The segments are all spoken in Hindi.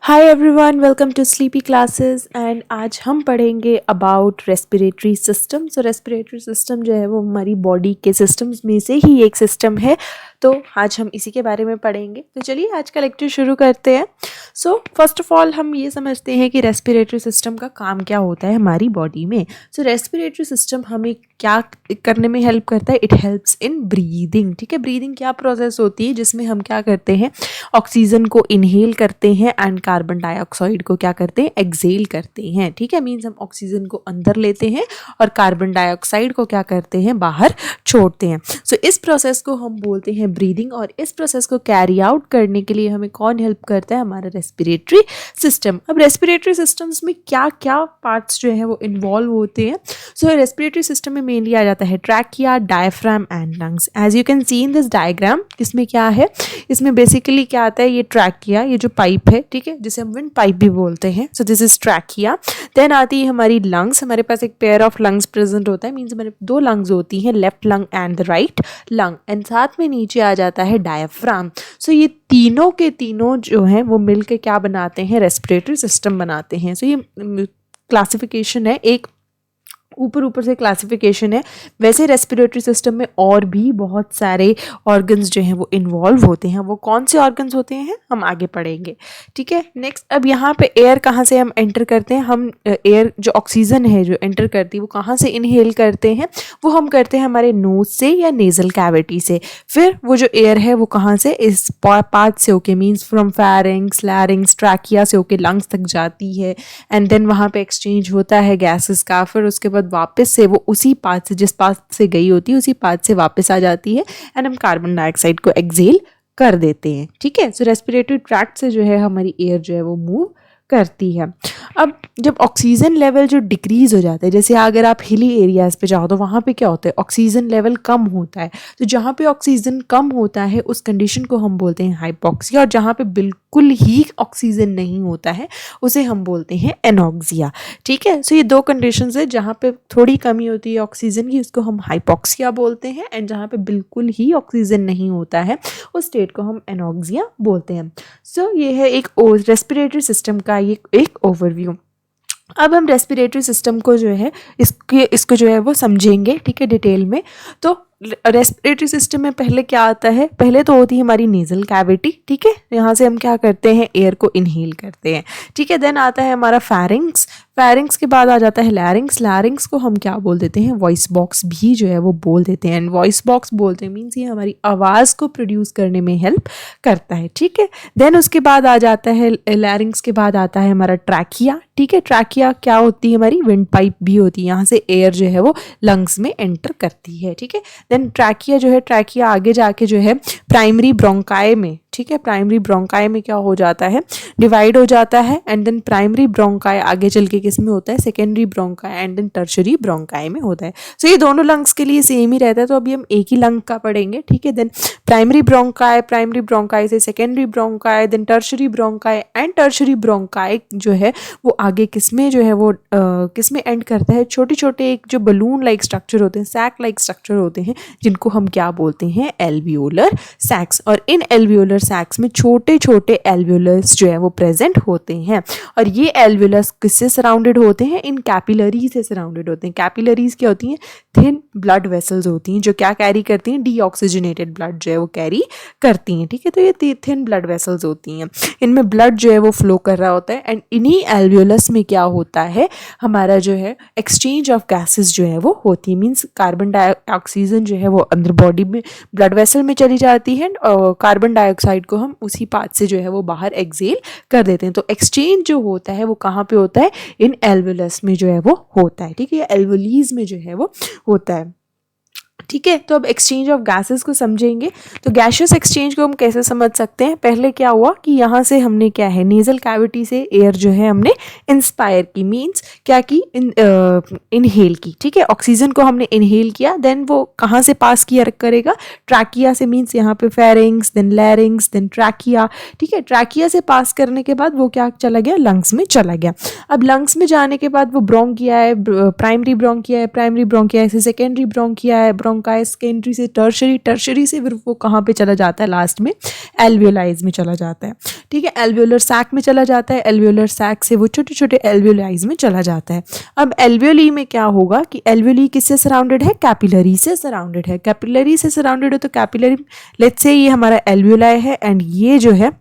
Hi everyone, welcome to sleepy classes. And आज हम पढ़ेंगे about respiratory system. So respiratory system जो है वो हमारी बॉडी के सिस्टम्स में से ही एक सिस्टम है, तो आज हम इसी के बारे में पढ़ेंगे। तो चलिए आज का लेक्चर शुरू करते हैं। सो फर्स्ट ऑफ ऑल हम ये समझते हैं कि रेस्पिरेटरी सिस्टम का काम क्या होता है हमारी बॉडी में। सो रेस्पिरेटरी सिस्टम हमें क्या करने में हेल्प करता है? It helps in breathing. ठीक है, ब्रीदिंग क्या प्रोसेस होती है जिसमें हम क्या करते हैं, ऑक्सीजन को इनहेल करते हैं एंड कार्बन डाइऑक्साइड को क्या करते हैं, एक्सहेल करते हैं। ठीक है, मीन्स हम ऑक्सीजन को अंदर लेते हैं और कार्बन डाइऑक्साइड को क्या करते हैं, बाहर छोड़ते हैं। सो इस प्रोसेस को हम बोलते हैं ब्रीदिंग। और इस प्रोसेस को कैरी आउट करने के लिए हमें कौन हेल्प करता है? हमारा रेस्पिरेटरी सिस्टम। अब रेस्पिरेटरी सिस्टम्स में क्या क्या पार्ट्स जो है वो इन्वॉल्व होते हैं? सो रेस्पिरेटरी सिस्टम में मेनली आ जाता है trachea, diaphragm and lungs. As you can see in this diagram, इसमें क्या है, इसमें बेसिकली क्या आता है, ये ट्रैकिया, ये जो पाइप है, ठीक है, जिसे हम विंड पाइप भी बोलते हैं। So this is trachea. Then आती है हमारी लंग्स। हमारे पास एक पेयर ऑफ लंग्स प्रेजेंट होता है, मीन्स हमारे दो लंग्स होती हैं, left lung and the right lung. And साथ में नीचे आ जाता है डायफ्राम। सो ये तीनों के तीनों जो हैं वो मिलकर क्या बनाते हैं, रेस्पिरेटरी सिस्टम बनाते हैं। सो ये क्लासिफिकेशन है, एक ऊपर ऊपर से क्लासिफिकेशन है। वैसे रेस्पिरेटरी सिस्टम में और भी बहुत सारे ऑर्गन्स जो हैं वो इन्वॉल्व होते हैं। वो कौन से ऑर्गन्स होते हैं हम आगे पढ़ेंगे। ठीक है, नेक्स्ट अब यहाँ पे एयर कहाँ से हम एंटर करते हैं? हम एयर जो ऑक्सीजन है जो एंटर करती है वो कहाँ से इनहेल करते हैं? वो हम करते हैं हमारे नोज से या नेजल कैविटी से। फिर वो जो एयर है वो कहाँ से, इस पार्ट से होके, मीन्स फ्रॉम फेरिंग्स, लैरिंग्स, ट्रैकिया से होके लंग्स तक जाती है। एंड देन वहाँ पे एक्सचेंज होता है गैसेस का। फिर उसके बाद वापस से वो उसी पाथ से, जिस पाथ से गई होती है उसी पाथ से वापस आ जाती है एंड हम कार्बन डाइऑक्साइड को एक्सहेल कर देते हैं। ठीक है, सो रेस्पिरेटरी ट्रैक्ट से जो है हमारी एयर जो है वो मूव करती है। अब जब ऑक्सीजन लेवल जो डिक्रीज हो जाता है, जैसे अगर आप हिली एरियाज पे जाओ तो वहाँ पे क्या होता है, ऑक्सीजन लेवल कम होता है। तो जहाँ पे ऑक्सीजन कम होता है उस कंडीशन को हम बोलते हैं हाइपोक्सिया। और जहाँ पे बिल्कुल ही ऑक्सीजन नहीं होता है उसे हम बोलते हैं एनॉक्सिया। ठीक है, सो ये दो कंडीशंस है, जहाँ पे थोड़ी कमी होती है ऑक्सीजन की उसको हम हाइपोक्सिया बोलते हैं, एंड जहाँ पे बिल्कुल ही ऑक्सीजन नहीं होता है उस स्टेट को हम एनॉक्सिया बोलते हैं। सो ये है एक रेस्पिरेटरी सिस्टम का ये एक ओवरव्यू। अब हम रेस्पिरेटरी सिस्टम को जो है इसको जो है वो समझेंगे, ठीक है, डिटेल में। तो रेस्पिरेटरी सिस्टम में पहले क्या आता है, पहले तो होती है हमारी नेजल कैविटी। ठीक है, यहाँ से हम क्या करते हैं, एयर को इनहेल करते हैं। ठीक है, देन आता है हमारा फेरिंग्स। फेरिंग्स के बाद आ जाता है लैरिंग्स। लैरिंग्स को हम क्या बोल देते हैं, वॉइस बॉक्स भी जो है वो बोल देते हैं। एंड वॉइस बॉक्स बोलते हैं मीन्स ये हमारी आवाज़ को प्रोड्यूस करने में हेल्प करता है। ठीक है, देन उसके बाद आ जाता है लैरिंग्स के बाद आता है हमारा ट्रैकिया। ठीक है, ट्रैकिया क्या होती है, हमारी विंड पाइप भी होती है, यहाँ से एयर जो है वो लंग्स में एंटर करती है। ठीक है, देन ट्रैकिया जो है, ट्रैकिया आगे जाके जो है प्राइमरी ब्रोंकाई में, ठीक है, प्राइमरी ब्रोंकाई में क्या हो जाता है, डिवाइड हो जाता है। एंड देन प्राइमरी ब्रोंकाई आगे चल के किस में होता है, secondary bronchi and then tertiary bronchi में होता है। सो ये दोनों लंग्स के लिए सेम ही रहता है, तो अभी हम एक ही लंग का पढ़ेंगे। ठीक है, देन प्राइमरी ब्रोंकाई से secondary bronchi, then tertiary bronchi and tertiary bronchi जो है वो आगे किस में जो है वो किस में एंड करता है, छोटे छोटे एक जो बलून लाइक स्ट्रक्चर होते हैं, सैक लाइक स्ट्रक्चर होते हैं, जिनको हम क्या बोलते हैं, एल्वियोलर सैक्स। और इन एल्वियोलर सैक्स में छोटे छोटे एल्वियोलर्स जो है वो प्रेजेंट होते हैं। और ये एल्वियोलर्स किससे सराउंडेड होते हैं, इन कैपिलरीज से सराउंडेड होते हैं। कैपिलरीज क्या होती हैं, थिन ब्लड वेसल्स होती हैं जो क्या कैरी करती हैं, डीऑक्सीजनेटेड ब्लड जो है वो कैरी करती हैं। ठीक है, तो ये थिन ब्लड वेसल्स होती हैं, इनमें ब्लड जो है वो फ्लो कर रहा होता है। एंड इन्हीं एल्वियोलस में क्या होता है, हमारा जो है एक्सचेंज ऑफ गैसेस जो है वो होती है, मीन्स कार्बन ऑक्सीजन जो है वो अंदर बॉडी में ब्लड वेसल में चली जाती है और कार्बन डाइऑक्साइड को हम उसी पाथ से जो है वो बाहर एक्सहेल कर देते हैं। तो एक्सचेंज जो होता है वो कहाँ पे होता है, इन एल्वियोलस में जो है वो होता है। ठीक है, एल्वियोलीज में जो है वो होता है। ठीक है, तो अब एक्सचेंज ऑफ गैसेस को समझेंगे। तो गैशियस एक्सचेंज को हम कैसे समझ सकते हैं, पहले क्या हुआ कि यहाँ से हमने क्या है, नेजल कैविटी से एयर जो है हमने इंस्पायर की, मीन्स क्या की, इनहेल की। ठीक है, ऑक्सीजन को हमने इनहेल किया, देन वो कहाँ से पास किया करेगा, ट्रैकिया से, मीन्स यहाँ पे pharynx, then larynx, then trachea. ठीक है, ट्रैकिया से पास करने के बाद वो क्या चला गया, लंग्स में चला गया। अब लंग्स में जाने के बाद वो ब्रोंकिया है, प्राइमरी ब्रोंकिया है, प्राइमरी ब्रोंकिया से सेकेंडरी ब्रोंकिया है, ब्रोंकाइस के एंट्री से टर्शरी से फिर वो कहाँ पे चला जाता है, लास्ट में एल्वियोलाइज में चला जाता है, ठीक है, एल्वियोलर सैक में चला जाता है, एल्वियोलर सैक से वो छोटे छोटे एल्वियोलाइज में चला जाता है। अब एल्वियोली में क्या होगा कि एल्वियोली किससे सराउंडेड है, कैपिलरी से सराउंडेड है, कैपिलरी से सराउंडेड है तो कैपिलरी, लेट्स से ये हमारा एल्वियोलाई है एंड ये जो है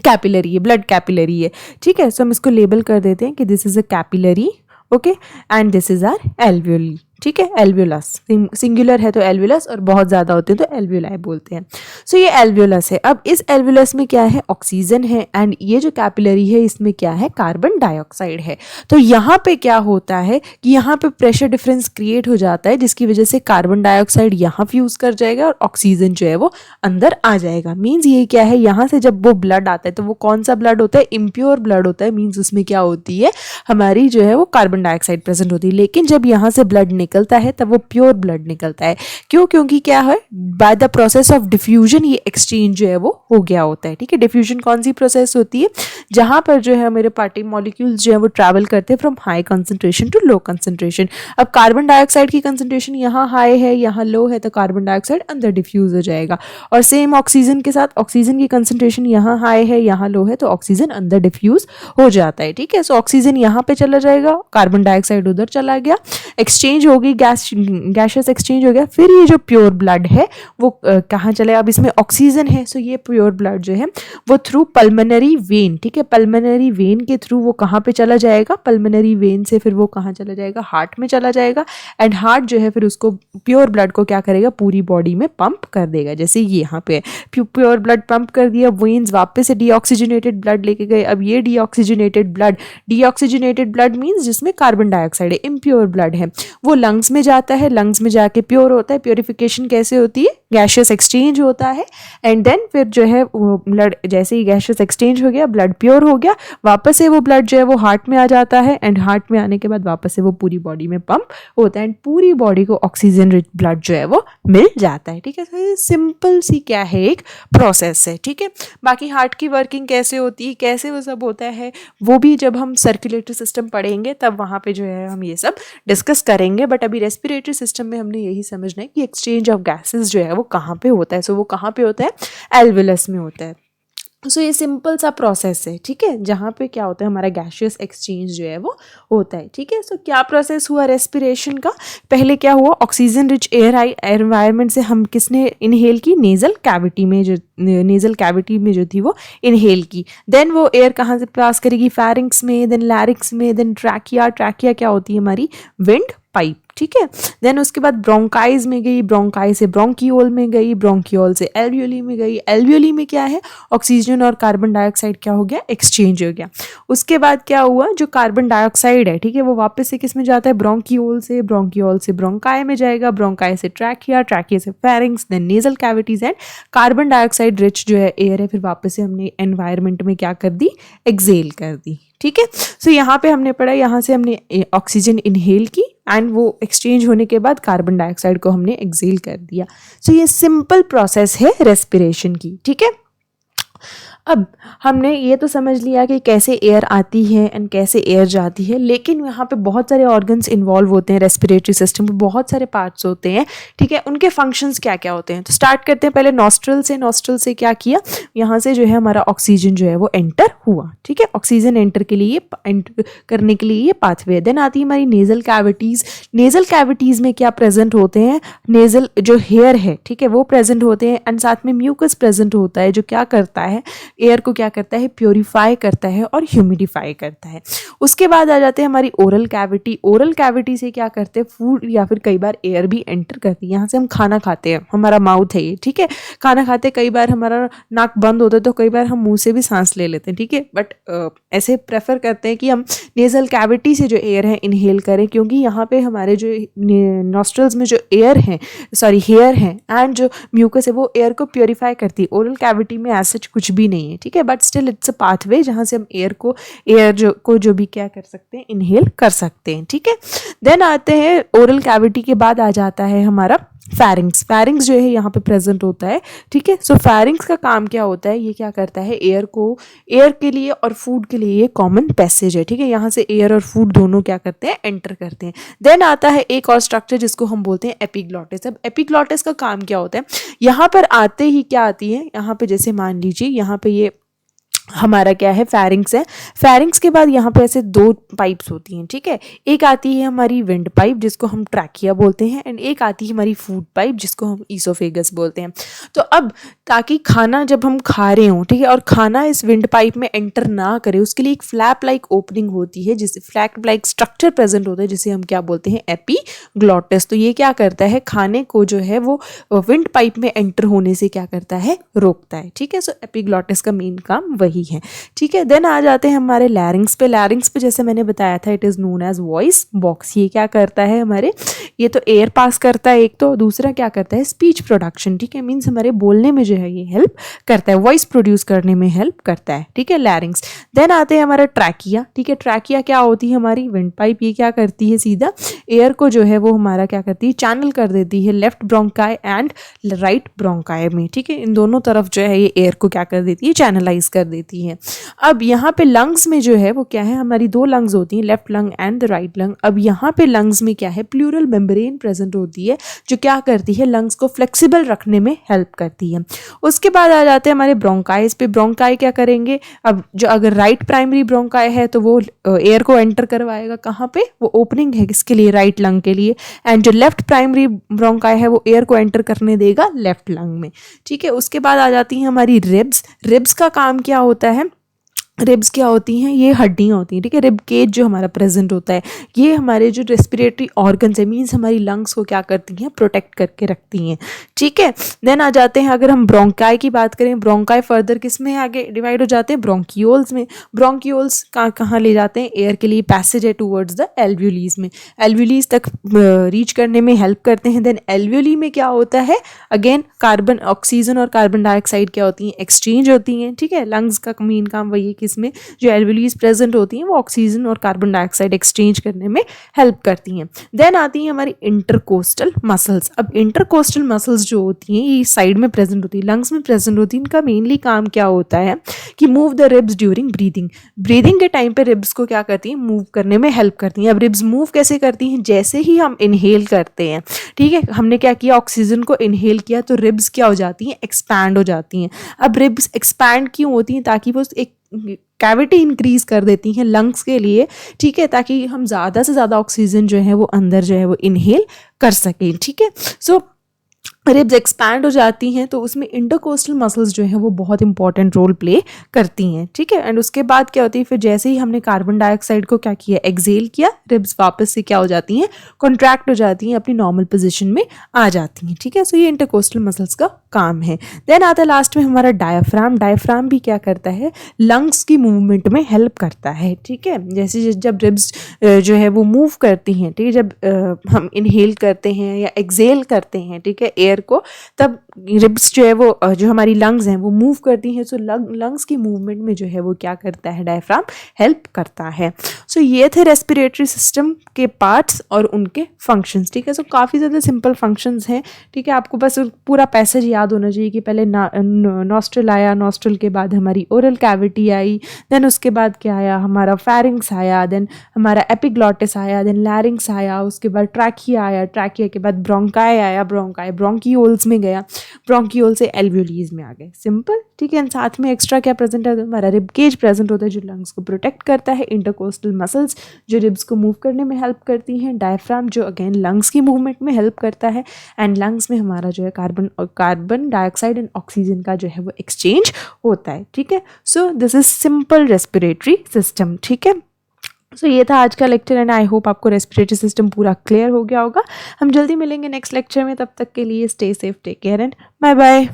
कैपिलरी है, ब्लड कैपिलरी है, ठीक है। सो हम इसको लेबल कर देते हैं कि this is a capillary, okay, and this is are alveoli, ठीक है, एल्वियोलस, सिंगुलर है तो एल्वियोलस और बहुत ज़्यादा होते हैं तो एल्वियोलाई बोलते हैं। सो ये एल्वियोलस है। अब इस एल्वियोलस में क्या है, ऑक्सीजन है एंड ये जो कैपिलरी है इसमें क्या है, कार्बन डाइऑक्साइड है। तो यहाँ पे क्या होता है कि यहाँ पे प्रेशर डिफरेंस क्रिएट हो जाता है जिसकी वजह से कार्बन डाइऑक्साइड यहाँ फ्यूज कर जाएगा और ऑक्सीजन जो है वो अंदर आ जाएगा। मीन्स ये क्या है, यहाँ से जब वो ब्लड आता है तो वो कौन सा ब्लड होता है, इम्प्योर ब्लड होता है। मीन्स उसमें क्या होती है, हमारी जो है वो कार्बन डाइऑक्साइड प्रेजेंट होती है। लेकिन जब यहाँ से ब्लड निकलता है तब वो प्योर ब्लड निकलता है। क्यों, क्योंकि क्या है, by the process of diffusion ये एक्सचेंज जो है वो हो गया होता है, ठीक है। डिफ्यूजन कौन सी प्रोसेस होती है, जहां पर जो है मेरे पार्टी मॉलिक्यूल्स जो है वो ट्रैवल करते हैं from high concentration to low concentration. अब कार्बन डाइऑक्साइड की कंसंट्रेशन यहाँ हाई है, यहाँ लो है, तो कार्बन डाइऑक्साइड अंदर डिफ्यूज हो जाएगा। और सेम ऑक्सीजन के साथ, ऑक्सीजन की कंसंट्रेशन यहाँ हाई है, यहाँ लो है, तो ऑक्सीजन अंदर डिफ्यूज हो जाता है, ठीक है। सो ऑक्सीजन यहाँ पे चला जाएगा, कार्बन डाइऑक्साइड उधर चला गया, एक्सचेंज हो गई, गैसेस एक्सचेंज हो गया। फिर ये जो प्योर ब्लड है वो कहाँ चले, अब इसमें ऑक्सीजन है, सो ये प्योर ब्लड जो है वो थ्रू पल्मोनरी वेन, ठीक है, पल्मोनरी वेन के थ्रू वो कहाँ पे चला जाएगा, पल्मोनरी वेन से फिर वो कहाँ चला जाएगा, हार्ट में चला जाएगा। एंड हार्ट जो है फिर उसको प्योर ब्लड को क्या करेगा, पूरी बॉडी में पंप कर देगा। जैसे ये यहाँ पे प्योर ब्लड पंप कर दिया, वेन्स वापस से डीऑक्सीजनेटेड ब्लड लेके गए। अब ये डीऑक्सीजनेटेड ब्लड मीन्स जिसमें कार्बन डाइऑक्साइड है, इम्प्योर ब्लड है, वो लंग्स में जाता है, लंग्स में जाके प्योर होता है। प्योरिफिकेशन कैसे होती है, गैशियस एक्सचेंज होता है एंड देन फिर जो है वो ब्लड, जैसे ही गैशियस एक्सचेंज हो गया, ब्लड प्योर हो गया, वापस से वो ब्लड जो है वो हार्ट में आ जाता है एंड हार्ट में आने के बाद वापस से वो पूरी बॉडी में पंप होता है एंड पूरी बॉडी को ऑक्सीजन रिच ब्लड जो है वो मिल जाता है, ठीक है। तो सिंपल सी क्या है, एक प्रोसेस है, ठीक है। बाकी हार्ट की वर्किंग कैसे होती है, कैसे वो सब होता है, वो भी जब हम सर्कुलेटरी सिस्टम पढ़ेंगे तब वहाँ पे जो है हम ये सब डिस्कस करेंगे। बट अभी रेस्पिरेटरी सिस्टम में हमने यही समझना है कि एक्सचेंज ऑफ गैसेस जो है वो कहाँ पे होता है। सो वो कहाँ पे होता है, एल्वियोलस में होता है। सो ये सिंपल सा प्रोसेस है, ठीक है, जहाँ पे क्या होता है, हमारा गैशियस एक्सचेंज जो है वो होता है, ठीक है। सो क्या प्रोसेस हुआ रेस्पिरेशन का, पहले क्या हुआ, ऑक्सीजन रिच एयर आई एनवायरनमेंट से हम किसने इनहेल की, नेजल कैविटी में जो थी वो इनहेल की। देन वो एयर कहाँ से पास करेगी, फैरिंक्स में, देन लैरिक्स में, देन ट्रैकिया क्या होती है हमारी, विंड पाइप, ठीक है। देन उसके बाद ब्रोंकाइज में गई, ब्रोंकाई से ब्रोंकियोल में गई, ब्रोंकियोल से एल्वियोली में गई। एल्वियोली में क्या है, ऑक्सीजन और कार्बन डाइऑक्साइड क्या हो गया, एक्सचेंज हो गया। उसके बाद क्या हुआ, जो कार्बन डाइऑक्साइड है, ठीक है, वो वापस से किस में जाता है, ब्रोंकियोल से ब्रोंकाई में जाएगा, ब्रोंकाई से ट्रैकिया से pharynx, then nasal cavities and carbon dioxide rich जो है एयर है फिर वापस से हमने एनवायरनमेंट में क्या कर दी, एक्सेल कर दी, ठीक है। सो यहाँ पे हमने पढ़ा, यहाँ से हमने ऑक्सीजन इनहेल की एंड वो एक्सचेंज होने के बाद कार्बन डाइऑक्साइड को हमने एक्सेल कर दिया। सो ये सिंपल प्रोसेस है रेस्पिरेशन की, ठीक है। अब हमने ये तो समझ लिया कि कैसे एयर आती है एंड कैसे एयर जाती है, लेकिन यहाँ पे बहुत सारे ऑर्गन्स इन्वॉल्व होते हैं रेस्पिरेटरी सिस्टम में, बहुत सारे पार्ट्स होते हैं, ठीक है। उनके फंक्शंस क्या क्या होते हैं, तो स्टार्ट करते हैं पहले नॉस्ट्रल से क्या किया, यहाँ से जो है हमारा ऑक्सीजन जो है वो एंटर हुआ, ठीक है। ऑक्सीजन एंटर करने के लिए ये पाथवे। देन आती है हमारी नेजल कैविटीज़ में क्या प्रेजेंट होते हैं, नेजल जो हेयर है, ठीक है, वो प्रेजेंट होते हैं एंड साथ में म्यूकस प्रेजेंट होता है जो क्या करता है, एयर को क्या करता है, प्योरीफाई करता है और ह्यूमिडिफाई करता है। उसके बाद आ जाते हैं हमारी ओरल कैविटी से क्या करते हैं, फूड या फिर कई बार एयर भी एंटर करती है। यहाँ से हम खाना खाते हैं, हमारा माउथ है ये, ठीक है, खाना खाते कई बार हमारा नाक बंद होता है तो कई बार हम मुंह से भी सांस ले लेते हैं, ठीक है। बट ऐसे प्रेफर करते हैं कि हम नेजल कैविटी से जो एयर है इनहेल करें, क्योंकि यहाँ पे हमारे जो नॉस्ट्रल्स में जो हेयर है एंड जो म्यूकस है वो एयर को प्योरीफाई करती है। ओरल कैविटी में ऐसा कुछ भी नहीं है, ठीक है, but still it's a pathway जहाँ से हम एयर को जो भी क्या कर सकते हैं, इनहेल कर सकते हैं, ठीक है। देन आते हैं ओरल कैविटी के बाद आ जाता है हमारा फेरिंग्स। फेरिंग्स जो है यहाँ पे प्रेजेंट होता है, ठीक है। सो फेरिंग्स का काम क्या होता है, ये क्या करता है, एयर के लिए और फूड के लिए ये कॉमन पैसेज है, ठीक है। यहाँ से एयर और फूड दोनों क्या करते हैं, एंटर करते हैं। देन आता है एक और स्ट्रक्चर जिसको हम बोलते हैं एपिग्लॉटिस। अब एपिग्लॉटिस का काम क्या होता है, यहाँ पर आते ही क्या आती है, यहाँ पे जैसे मान लीजिए यहाँ पे ये हमारा क्या है, फेरिंग्स है। फेरिंग्स के बाद यहाँ पे ऐसे दो पाइप्स होती हैं, ठीक है। एक आती है हमारी विंड पाइप जिसको हम ट्रैकिया बोलते हैं, एंड एक आती है हमारी फूड पाइप जिसको हम ईसोफेगस बोलते हैं। तो अब ताकि खाना जब हम खा रहे हों, ठीक है, और खाना इस विंड पाइप में एंटर ना करे, उसके लिए एक फ्लैप लाइक ओपनिंग होती है, जिससे फ्लैप लाइक स्ट्रक्चर प्रेजेंट होता है, जिसे हम क्या बोलते हैं, एपिग्लॉटिस। तो ये क्या करता है, खाने को जो है वो विंड पाइप में एंटर होने से क्या करता है, रोकता है, ठीक है। सो एपिग्लॉटिस का मेन काम वही है, ठीक है। देन आ जाते हैं हमारे लैरिंग्स पे। लैरिंग्स पे जैसे मैंने बताया था, it is known as voice box. ये क्या करता है हमारे, ये तो एयर पास करता है एक, तो दूसरा क्या करता है, स्पीच प्रोडक्शन, ठीक है, मीन्स हमारे बोलने में जो है ये हेल्प करता है, वॉइस प्रोड्यूस करने में हेल्प करता है, ठीक है, लैरिंग्स। देन आते हैं हमारा ट्रैकिया, ठीक है। ट्रैकिया क्या होती है, हमारी विंड पाइप। ये क्या करती है, सीधा एयर को जो है वो हमारा क्या करती है, चैनल कर देती है left bronchi and right bronchi में, ठीक है। इन दोनों तरफ जो है ये एयर को क्या कर देती है, चैनलाइज कर देती है। अब यहाँ पे लंग्स में जो है वो क्या है, हमारी दो लंग्स होती हैं, left lung and the right lung. अब यहाँ पे लंग्स में क्या है, प्लूरल मेम्ब्रेन प्रेजेंट होती है, जो क्या करती है, लंग्स को फ्लेक्सिबल रखने में हेल्प करती है। उसके बाद आ जाते हैं हमारे ब्रोंकाइज पे। ब्रोंकाई क्या करेंगे, अब जो अगर राइट प्राइमरी ब्रोंकाई है तो वो एयर को एंटर करवाएगा, कहाँ पे, वो ओपनिंग है किसके लिए, राइट लंग के लिए। एंड जो लेफ्ट प्राइमरी ब्रोंकाई है वो एयर को एंटर करने देगा लेफ्ट लंग में, ठीक है। उसके बाद आ जाती है हमारी रिब्स। रिब्स का काम क्या होता है, रिब्स क्या होती हैं, ये हड्डियाँ होती हैं, ठीक है। रिब केज जो हमारा प्रेजेंट होता है, ये हमारे जो रेस्पिरेटरी ऑर्गन्स है, मीन्स हमारी लंग्स को क्या करती हैं, प्रोटेक्ट करके रखती हैं, ठीक है। देन आ जाते हैं, अगर हम ब्रोंकाई की बात करें, ब्रोंकाई फर्दर किस में आगे डिवाइड हो जाते हैं, ब्रोंकियोल्स में। ब्रोंकियोल्स कहाँ ले जाते हैं, एयर के लिए पैसेज है टूवर्ड्स द एल्व्यूलीज में, एल्व्यूलीज तक रीच करने में हेल्प करते हैं। देन एल्व्यूली में क्या होता है, अगेन कार्बन, ऑक्सीजन और कार्बन डाइऑक्साइड क्या होती हैं, एक्सचेंज होती हैं, ठीक है। लंग्स का मेन काम वही है, इसमें जो एल्वुलीज प्रेजेंट होती हैं वो ऑक्सीजन और कार्बन डाइऑक्साइड एक्सचेंज करने में हेल्प करती हैं। देन आती हैं हमारी इंटरकोस्टल मसल्स। अब इंटरकोस्टल मसल्स जो होती हैं ये साइड में प्रेजेंट होती है, लंग्स में प्रेजेंट होती है। इनका मेनली काम क्या होता है कि move the ribs during breathing. Breathing के टाइम पे रिब्स को क्या करती हैं, मूव करने में हेल्प करती हैं। अब रिब्स मूव कैसे करती हैं, जैसे ही हम इनहेल करते हैं, ठीक है, हमने क्या किया, ऑक्सीजन को इनहेल किया, तो रिब्स क्या हो जाती हैं, एक्सपैंड हो जाती हैं। अब रिब्स एक्सपैंड क्यों होती हैं, ताकि वो एक कैविटी इंक्रीज कर देती हैं लंग्स के लिए, ठीक है, ताकि हम ज़्यादा से ज़्यादा ऑक्सीजन जो है वो अंदर जो है वो इनहेल कर सकें, ठीक है। सो रिब्स एक्सपैंड हो जाती हैं, तो उसमें इंटरकोस्टल मसल्स जो है वो बहुत इंपॉर्टेंट रोल प्ले करती हैं, ठीक है। एंड उसके बाद क्या होती है, फिर जैसे ही हमने कार्बन डाइऑक्साइड को क्या किया, एक्सेल किया, रिब्स वापस से क्या हो जाती हैं, कॉन्ट्रैक्ट हो जाती हैं, अपनी नॉर्मल पोजीशन में आ जाती हैं, ठीक है। सो ये इंटरकोस्टल मसल्स का काम है। देन आता है लास्ट में हमारा डायफ्राम। डायफ्राम भी क्या करता है, लंग्स की मूवमेंट में हेल्प करता है, ठीक है। जैसे जब रिब्स जो है वो मूव करती हैं, ठीक है, जब हम इनहेल करते हैं या एक्सेल करते हैं, ठीक है, एयर को, तब रिब्स जो है वो जो हमारी लंग्स हैं वो मूव करती हैं। सो लंग्स की मूवमेंट में जो है वो क्या करता है, डायफ्राम हेल्प करता है। सो ये थे रेस्पिरेटरी सिस्टम के पार्ट्स और उनके फंक्शंस, ठीक है। सो काफ़ी ज़्यादा सिंपल फंक्शंस हैं, ठीक है। आपको बस पूरा पैसेज याद होना चाहिए कि पहले नॉस्ट्रल आया, नॉस्ट्रल के बाद हमारी ओरल कैविटी आई, देन उसके बाद क्या आया, हमारा फेरिंग्स आया, देन हमारा एपिग्लॉटिस आया, देन लैरिंग्स आया, उसके बाद ट्रैकिया आया, ट्रैकिया के बाद ब्रोंकाई आया, ब्रोंकाई ब्रोंकियोल्स में गया, ब्रोंकियोल से एल्व्यूलीज में आ गए, सिंपल, ठीक है। साथ में एक्स्ट्रा क्या प्रेजेंट है, हमारा रिब केज प्रेजेंट होता है जो लंग्स को प्रोटेक्ट करता है, इंटरकोस्टल मसल्स जो रिब्स को मूव करने में हेल्प करती हैं, डायफ्राम जो अगेन लंग्स की मूवमेंट में हेल्प करता है, एंड लंग्स में हमारा जो है कार्बन डाइऑक्साइड एंड ऑक्सीजन का जो है वो एक्सचेंज होता है, ठीक है। सो this is simple respiratory system, ठीक है। सो ये था आज का लेक्चर एंड आई होप आपको रेस्पिरेटरी सिस्टम पूरा क्लियर हो गया होगा। हम जल्दी मिलेंगे नेक्स्ट लेक्चर में, तब तक के लिए stay safe, take care and bye bye.